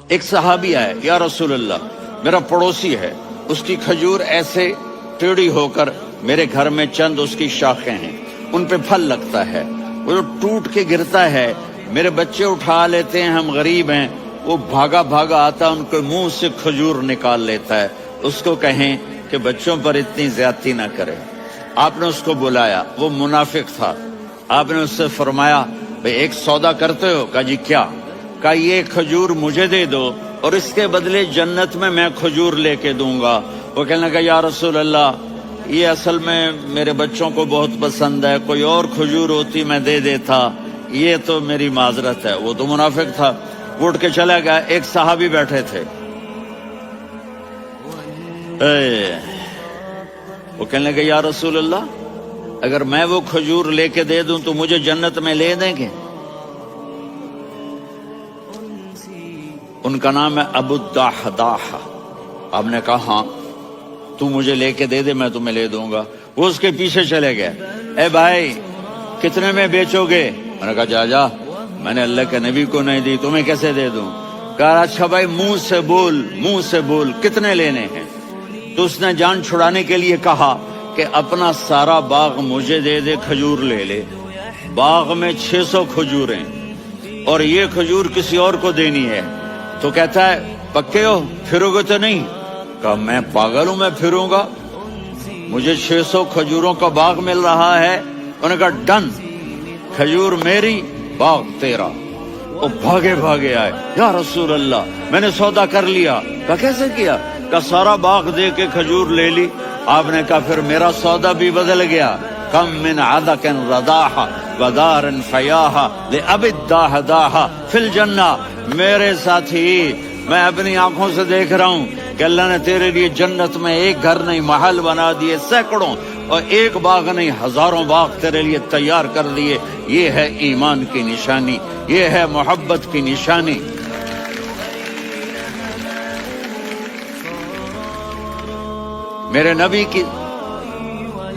ایک صحابی آئے، یا رسول اللہ میرا پڑوسی ہے، اس کی کھجور ایسے ٹیڑھی ہو کر میرے گھر میں چند اس کی شاخیں ہیں، ان پہ پھل لگتا ہے، وہ جو ٹوٹ کے گرتا ہے میرے بچے اٹھا لیتے ہیں، ہم غریب ہیں، وہ بھاگا بھاگا آتا ان کے منہ سے کھجور نکال لیتا ہے، اس کو کہیں کہ بچوں پر اتنی زیادتی نہ کرے۔ آپ نے اس کو بلایا، وہ منافق تھا، آپ نے اس سے فرمایا بھئی ایک سودا کرتے ہو؟ کہا جی کیا؟ کہا یہ کھجور مجھے دے دو اور اس کے بدلے جنت میں کھجور لے کے دوں گا۔ وہ کہنے لگا یا رسول اللہ یہ اصل میں میرے بچوں کو بہت پسند ہے، کوئی اور کھجور ہوتی میں دے دیتا، یہ تو میری معذرت ہے۔ وہ تو منافق تھا، اٹھ کے چلا گیا۔ ایک صحابی بیٹھے تھے، وہ کہنے لگے یا رسول اللہ اگر میں وہ کھجور لے کے دے دوں تو مجھے جنت میں لے دیں گے؟ ان کا نام ہے ابو الدحداح۔ آپ نے کہا ہاں تو مجھے لے کے دے دے میں تمہیں لے دوں گا۔ وہ اس کے پیچھے چلے گئے، اے بھائی کتنے میں بیچو گے؟ میں نے کہا جا جا، میں نے اللہ کے نبی کو نہیں دی، تمہیں کیسے دے دوں؟ کہا اچھا بھائی منہ سے بول کتنے لینے ہیں؟ تو اس نے جان چھڑانے کے لیے کہا کہ اپنا سارا باغ مجھے دے دے، کھجور لے لے۔ باغ میں 600 کھجوریں اور یہ کھجور کسی اور کو دینی ہے۔ تو کہتا ہے پکے ہو، پھرو گے تو نہیں؟ کہا میں پاگل ہوں، میں پھروں گا؟ مجھے 600 کھجوروں کا باغ مل رہا ہے۔ انہوں نے کہا ڈن، کھجور میری، باغ تیرا۔ وہ بھاگے بھاگے آئے، یا رسول اللہ میں نے سودا کر لیا۔ کہا کیسے کیا؟ کہا سارا باغ دے کے کھجور لے لی۔ آپ نے کہا پھر میرا سودا بھی بدل گیا۔ کم من عدق رداح ودار فیاح لأب الدحداح فی الجنہ۔ میرے ساتھی میں اپنی آنکھوں سے دیکھ رہا ہوں کہ اللہ نے تیرے لیے جنت میں ایک گھر نہیں محل بنا دیے، سینکڑوں، اور ایک باغ نہیں ہزاروں باغ تیرے لیے تیار کر دیے۔ یہ ہے ایمان کی نشانی، یہ ہے محبت کی نشانی۔ میرے نبی کی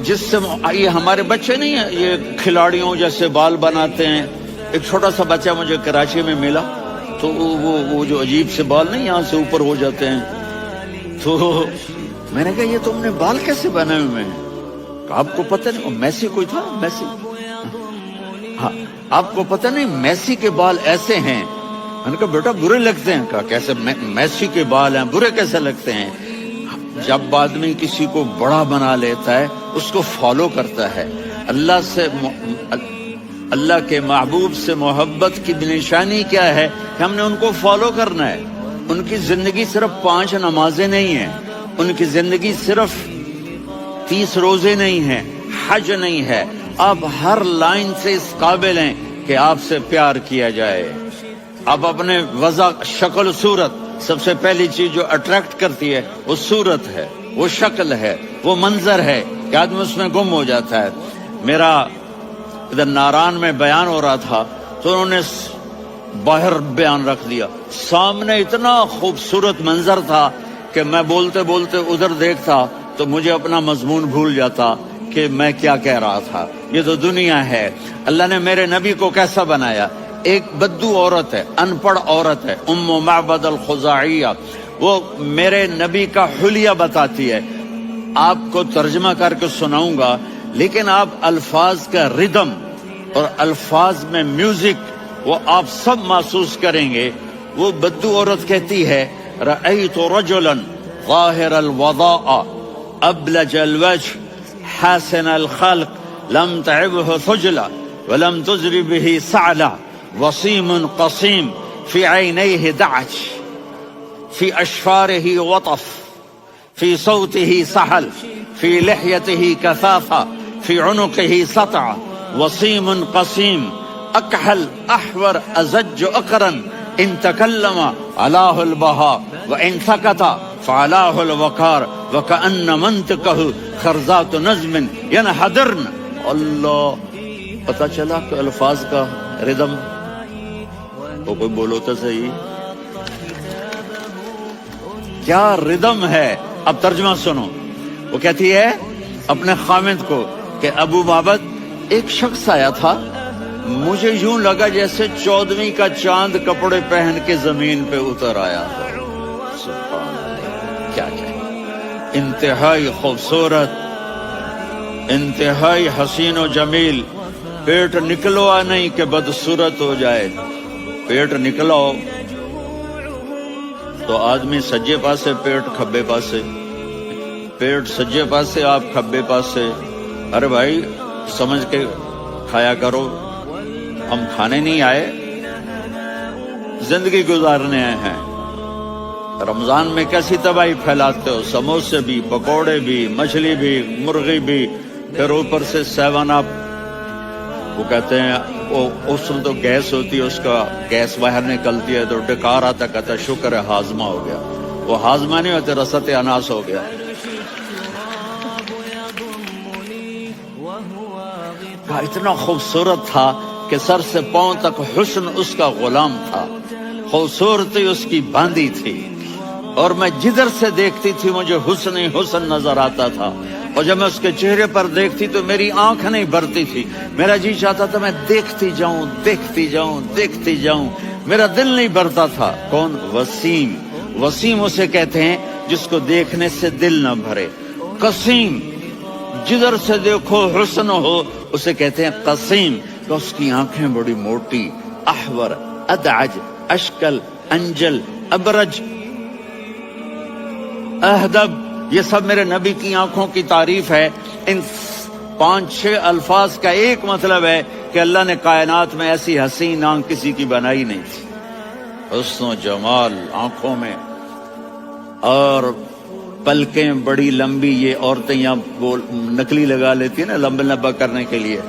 جس سے یہ ہمارے بچے نہیں ہیں، یہ کھلاڑیوں جیسے بال بناتے ہیں۔ ایک چھوٹا سا بچہ مجھے کراچی میں ملا، تو وہ جو عجیب سے بال نہیں یہاں سے اوپر ہو جاتے ہیں، تو میں نے کہا یہ تم نے بال کیسے بنائے ہوئے ہیں؟ آپ کو پتہ نہیں وہ میسی کوئی تھا، میسی، ہاں آپ کو پتہ نہیں میسی کے بال ایسے ہیں؟ میں نے کہا بیٹا برے لگتے ہیں۔ کہا کیسے؟ میسی کے بال ہیں برے کیسے لگتے ہیں؟ جب آدمی کسی کو بڑا بنا لیتا ہے اس کو فالو کرتا ہے۔ اللہ کے محبوب سے محبت کی نشانی کیا ہے کہ ہم نے ان کو فالو کرنا ہے۔ ان کی زندگی صرف 5 نمازیں نہیں ہیں، ان کی زندگی صرف 30 روزے نہیں ہیں، حج نہیں ہے۔ آپ ہر لائن سے اس قابل ہیں کہ آپ سے پیار کیا جائے۔ آپ اپنے وضع، شکل، صورت، سب سے پہلی چیز جو اٹریکٹ کرتی ہے وہ صورت ہے، وہ شکل ہے، وہ منظر ہے کہ آدمی اس میں گم ہو جاتا ہے۔ میرا ادھر ناران میں بیان ہو رہا تھا تو انہوں نے باہر بیان رکھ دیا، سامنے اتنا خوبصورت منظر تھا کہ میں بولتے بولتے ادھر دیکھتا تو مجھے اپنا مضمون بھول جاتا کہ میں کیا کہہ رہا تھا۔ یہ تو دنیا ہے۔ اللہ نے میرے نبی کو کیسا بنایا؟ ایک بدو عورت ہے، ان پڑھ عورت ہے، ام معبد الخزاعیہ، وہ میرے نبی کا حلیہ بتاتی ہے۔ آپ کو ترجمہ کر کے سناؤں گا، لیکن آپ الفاظ کا ردم اور الفاظ میں میوزک وہ آپ سب محسوس کریں گے۔ وہ بدو عورت کہتی ہے رأیت رجلا ظاہر الوضاء ابلج الوجه حاسن الخلق لم تعبه ثجلا ولم تزر به سعلا وصیم قصیم فی عینیہ دعج فی اشفارہ وطف فی صوتہ سحل فی لحیتہ کثافہ فی عنقہ سطع وصیم قصیم اکحل احور ازج اقرن ان تکلم علاہ البہا وان سکت فعلاہ الوقار وکأن منطقہ خرزات نظم ینحدرن۔ اللہ، پتہ چلا کہ الفاظ کا ردم تو کوئی بولو تو صحیح، کیا ردم ہے۔ اب ترجمہ سنو۔ وہ کہتی ہے اپنے خامد کو کہ ابو معبد ایک شخص آیا تھا مجھے یوں لگا جیسے 14ویں کا چاند کپڑے پہن کے زمین پہ اتر آیا ہو. سبحان اللہ، کیا کہے، انتہائی خوبصورت، انتہائی حسین و جمیل. پیٹ نکلوا نہیں کہ بدصورت ہو جائے. پیٹ نکلاؤ تو آدمی سجے پاسے پیٹ کھبے پاسے، پیٹ سجے پاسے آپ کھبے پاسے. ارے بھائی سمجھ کے کھایا کرو، ہم کھانے نہیں آئے، زندگی گزارنے آئے ہیں. رمضان میں کیسی تباہی پھیلاتے ہو، سموسے بھی، پکوڑے بھی، مچھلی بھی، مرغی بھی، پھر اوپر سے 7 اپ. وہ کہتے ہیں اس میں تو گیس ہوتی ہے، اس کا گیس باہر نکلتی ہے تو ڈکار آتا، کہتا ہے شکر ہے ہاضمہ ہو گیا. وہ ہاضمہ نہیں ہوتے، رسط اناس ہو گیا. اتنا خوبصورت تھا کہ سر سے پاؤں تک حسن اس کا غلام تھا، خوبصورتی اس کی باندھی تھی، اور میں جدھر سے دیکھتی تھی مجھے حسن ہی حسن نظر آتا تھا. اور جب میں اس کے چہرے پر دیکھتی تو میری آنکھ نہیں بھرتی تھی، میرا جی چاہتا تھا میں دیکھتی جاؤں دیکھتی جاؤں دیکھتی جاؤں، میرا دل نہیں بھرتا تھا. کون؟ وسیم. وسیم اسے کہتے ہیں جس کو دیکھنے سے دل نہ بھرے. قسیم، جدھر سے دیکھو حسن ہو، اسے کہتے ہیں قسیم. تو اس کی آنکھیں بڑی موٹی، احور، ادعج، اشکل، انجل، ابرج، اہدب، یہ سب میرے نبی کی آنکھوں کی تعریف ہے. ان 5-6 الفاظ کا ایک مطلب ہے کہ اللہ نے کائنات میں ایسی حسین آنکھ کسی کی بنائی نہیں تھی. حسن و جمال آنکھوں میں، اور پلکیں بڑی لمبی. یہ عورتیں یہاں نکلی لگا لیتی ہیں نا لمبا لمبا کرنے کے لیے،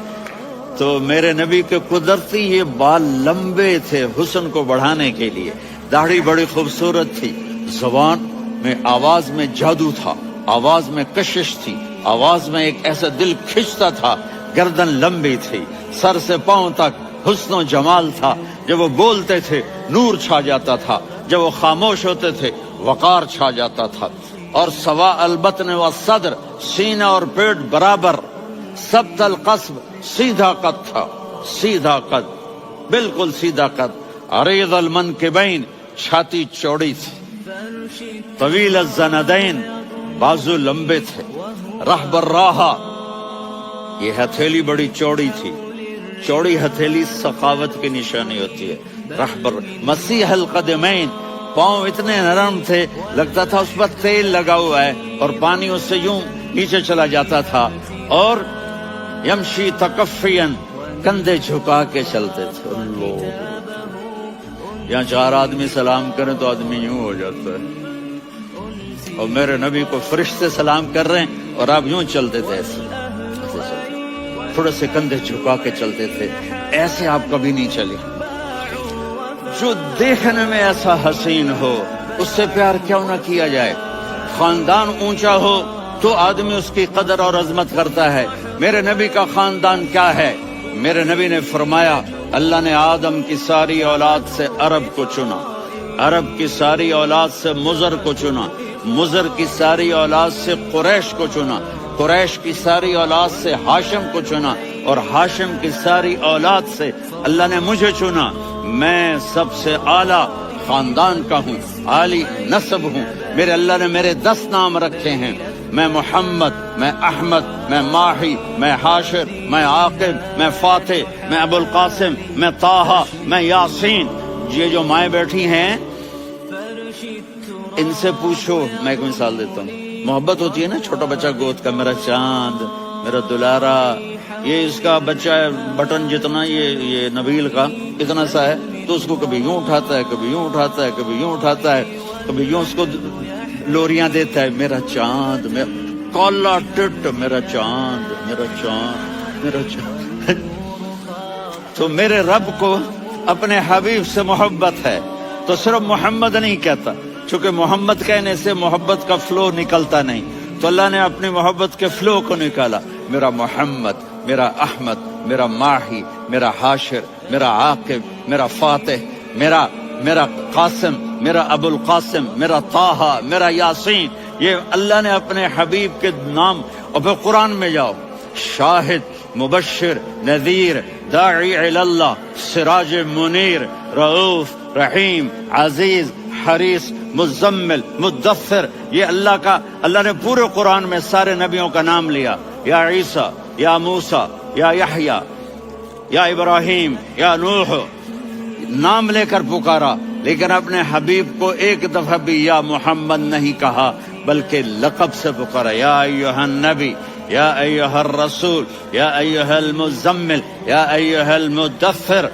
تو میرے نبی کے قدرتی یہ بال لمبے تھے حسن کو بڑھانے کے لیے. داڑھی بڑی خوبصورت تھی. زبان میں، آواز میں جادو تھا، آواز میں کشش تھی، آواز میں ایک ایسا دل کھنچتا تھا. گردن لمبی تھی، سر سے پاؤں تک حسن و جمال تھا. جب وہ بولتے تھے نور چھا جاتا تھا، جب وہ خاموش ہوتے تھے وقار چھا جاتا تھا. اور سوا البطن و صدر، سینہ اور پیٹ برابر. سبت القصب، سیدھا قد تھا، سیدھا قد، بالکل سیدھا قد. عریض المنکبین، چھاتی چوڑی تھی. طویل الزندین، بازو لمبے تھے. رحب الراحہ، یہ ہتھیلی بڑی چوڑی تھی. چوڑی ہتھیلی سخاوت کی نشانی ہوتی ہے. رحب مسیح القدمین، پاؤں اتنے نرم تھے لگتا تھا اس پر تیل لگا ہوا ہے، اور پانی اس سے یوں نیچے چلا جاتا تھا. اور یمشی تکفین، کندھے جھکا کے چلتے تھے. اللہ، یہاں 4 آدمی سلام کریں تو آدمی یوں ہو جاتا ہے. اور میرے نبی کو فرشتے سلام کر رہے ہیں اور آپ یوں چلتے تھے، ایسے تھوڑے سے کندھے جھکا کے چلتے تھے. ایسے آپ کبھی نہیں چلے. جو دیکھنے میں ایسا حسین ہو اس سے پیار کیوں نہ کیا جائے. خاندان اونچا ہو تو آدمی اس کی قدر اور عظمت کرتا ہے. میرے نبی کا خاندان کیا ہے؟ میرے نبی نے فرمایا اللہ نے آدم کی ساری اولاد سے عرب کو چنا، عرب کی ساری اولاد سے مضر کو چنا، مضر کی ساری اولاد سے قریش کو چنا، قریش کی ساری اولاد سے ہاشم کو چنا، اور ہاشم کی ساری اولاد سے اللہ نے مجھے چنا. میں سب سے اعلیٰ خاندان کا ہوں، عالی نسب ہوں. میرے اللہ نے میرے 10 نام رکھے ہیں. میں محمد، میں احمد، میں ماہی، میں حاشر، میں عاقب، میں فاتح، میں ابو القاسم، میں طٰہٰ، میں یاسین. یہ جو مائیں بیٹھی ہیں ان سے پوچھو. میں ایک مثال دیتا ہوں. محبت ہوتی ہے نا، چھوٹا بچہ گود کا، میرا چاند، میرا دلارا. یہ اس کا بچہ ہے بٹن جتنا، یہ نبیل کا اتنا سا ہے، تو اس کو کبھی یوں اٹھاتا ہے، کبھی یوں اٹھاتا ہے، کبھی یوں اٹھاتا ہے، کبھی یوں اس کو لوریاں دیتا ہے. میرا چاند، میرا کالا ٹٹ، میرا چاند، میرا چاند، میرا چاند. تو میرے رب کو اپنے حبیب سے محبت ہے تو صرف محمد نہیں کہتا، چونکہ محمد کہنے سے محبت کا فلو نکلتا نہیں، تو اللہ نے اپنی محبت کے فلو کو نکالا. میرا محمد، میرا احمد، میرا ماہی، میرا حاشر، میرا عاقب، میرا فاتح، میرا قاسم، میرا ابو القاسم، میرا طٰہٰ، میرا یاسین. یہ اللہ نے اپنے حبیب کے نام. اور پھر قرآن میں جاؤ، شاہد، مبشر نذیر داعی الی اللہ سراج منیر رؤوف رحیم عزیز حریص مزمل مدثر، یہ اللہ نے پورے قرآن میں سارے نبیوں کا نام لیا، یا عیسیٰ یا موسیٰ یا یحییٰ یا ابراہیم یا نوح، نام لے کر پکارا، لیکن اپنے حبیب کو ایک دفعہ بھی یا محمد نہیں کہا بلکہ لقب سے پکارا، یا ایھا النبی یا ایھا الرسول یا ایھا المزمل یا ایھا المدثر